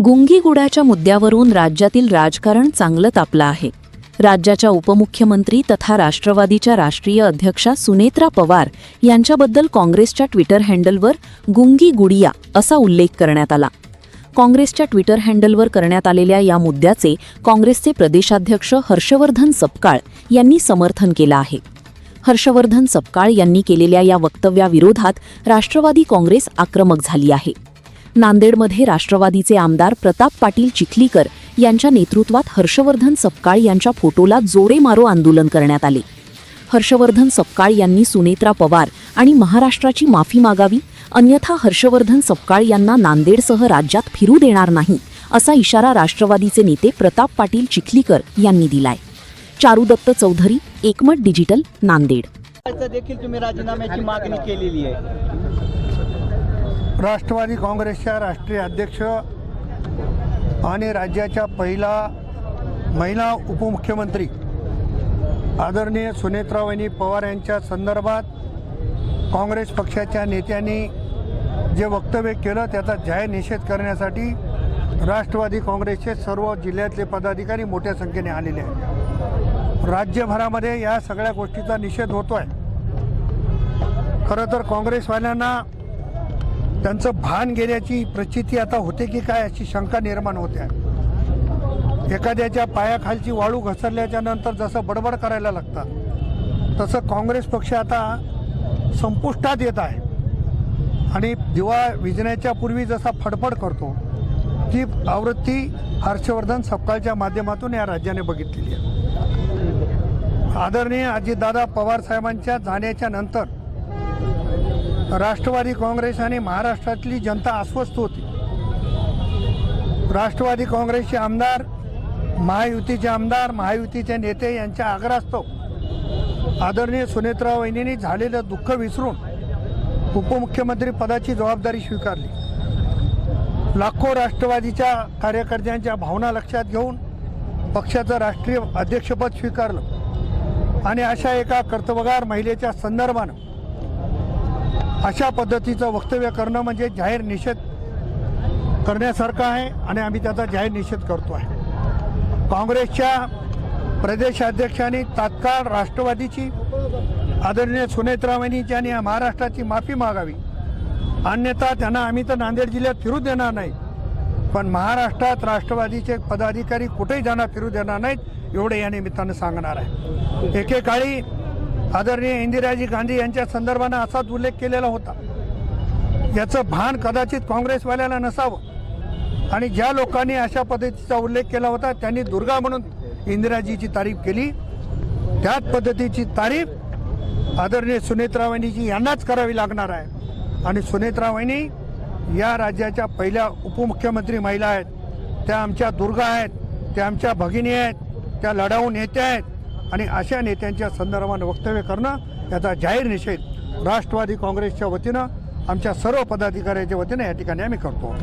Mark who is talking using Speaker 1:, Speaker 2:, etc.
Speaker 1: गुंगीगुडाच्या मुद्द्यावरून राज्यातील राजकारण चांगलं तापलं आहे. राज्याच्या उपमुख्यमंत्री तथा राष्ट्रवादीच्या राष्ट्रीय अध्यक्षा सुनेत्रा पवार यांच्याबद्दल काँग्रेसच्या ट्विटर हँडलवर गुंगी गुडिया असा उल्लेख करण्यात आला. काँग्रेसच्या ट्विटर हँडलवर करण्यात आलेल्या या मुद्द्याचे काँग्रेसचे प्रदेशाध्यक्ष हर्षवर्धन सपकाळ यांनी समर्थन केलं आहे. हर्षवर्धन सपकाळ यांनी केलेल्या या वक्तव्याविरोधात राष्ट्रवादी काँग्रेस आक्रमक झाली आहे. नांदेडमध्ये राष्ट्रवादीचे आमदार प्रताप पाटील चिखलीकर यांच्या नेतृत्वात हर्षवर्धन सपकाळ यांच्या फोटोला जोडे मारो आंदोलन करण्यात आले. हर्षवर्धन सपकाळ यांनी सुनेत्रा पवार आणि महाराष्ट्राची माफी मागावी, अन्यथा हर्षवर्धन सपकाळ यांना नांदेडसह राज्यात फिरू देणार नाही असा इशारा राष्ट्रवादीचे नेते प्रताप पाटील चिखलीकर यांनी दिलाय. चारुदत्त चौधरी, एकमत डिजिटल, नांदेड.
Speaker 2: देखील तुम्ही राजीनाम्याची मागणी केलेली आहे.
Speaker 3: राष्ट्रवादी काँग्रेसच्या राष्ट्रीय अध्यक्ष आणि राज्याच्या पहिला महिला उपमुख्यमंत्री आदरणीय सुनेत्रावहिनी पवार यांच्या संदर्भात काँग्रेस पक्षाच्या नेत्यांनी जे वक्तव्य केलं त्याचा जाहीर निषेध करण्यासाठी राष्ट्रवादी काँग्रेसचे सर्व जिल्ह्यातले पदाधिकारी मोठ्या संख्येने आलेले आहेत. राज्यभरामध्ये या सगळ्या गोष्टीचा निषेध होतो आहे. खरं तर काँग्रेसवाल्यांना त्यांचं भान गेल्याची प्रचिती आता होते की काय अशी शंका निर्माण होते आहे. एखाद्याच्या पायाखालची वाळू घसरल्याच्या नंतर जसं बडबड करायला लागतात तसं काँग्रेस पक्ष आता संपुष्टात येत आहे आणि दिवा विझण्याच्या पूर्वी जसा फडफड करतो ती आवृत्ती हर्षवर्धन सपकाळच्या माध्यमातून या राज्याने बघितलेली आहे. आदरणीय अजितदादा पवार साहेबांच्या जाण्याच्या नंतर राष्ट्रवादी काँग्रेस आणि महाराष्ट्रातली जनता अस्वस्थ होती. राष्ट्रवादी काँग्रेसचे आमदार, महायुतीचे आमदार, महायुतीचे नेते यांच्या आग्रहास्तव आदरणीय सुनेत्रा वहिनींनी झालेलं दुःख विसरून उपमुख्यमंत्री पदाची जबाबदारी स्वीकारली. लाखो राष्ट्रवादीच्या कार्यकर्त्यांच्या भावना लक्षात घेऊन पक्षाचं राष्ट्रीय अध्यक्षपद स्वीकारलं आणि अशा एका कर्तबगार महिलेच्या संदर्भानं अशा पद्धतीचं वक्तव्य करणं म्हणजे जाहीर निषेध करण्यासारखं आहे आणि आम्ही त्याचा जाहीर निषेध करतो आहे. काँग्रेसच्या प्रदेशाध्यक्षांनी तात्काळ राष्ट्रवादीची आदरणीय सुनेत्रा वहिनीची आणि महाराष्ट्राची माफी मागावी, अन्यथा त्यांना आम्ही तर नांदेड जिल्ह्यात फिरू देणार नाही, पण महाराष्ट्रात राष्ट्रवादीचे पदाधिकारी कुठेही त्यांना फिरू देणार नाहीत एवढे या निमित्तानं सांगणार आहे. एकेकाळी आदरणीय इंदिराजी गांधी यांच्या संदर्भानं असाच उल्लेख केलेला होता. याचं भान कदाचित काँग्रेसवाल्याला नसावं आणि ज्या लोकांनी अशा पद्धतीचा उल्लेख केला होता त्यांनी दुर्गा म्हणून इंदिराजीची तारीफ केली. त्याच पद्धतीची तारीफ आदरणीय सुनेत्रा वहिनीची यांनाच करावी लागणार आहे आणि सुनेत्रा वहिनी या राज्याच्या पहिल्या उपमुख्यमंत्री महिला आहेत. त्या आमच्या दुर्गा आहेत, त्या आमच्या भगिनी आहेत, त्या लढाऊ नेत्या आहेत आणि अशा नेत्यांच्या संदर्भानं वक्तव्य करणं याचा जाहीर निषेध राष्ट्रवादी काँग्रेसच्या वतीनं आमच्या सर्व पदाधिकाऱ्यांच्या वतीनं या ठिकाणी आम्ही करतो.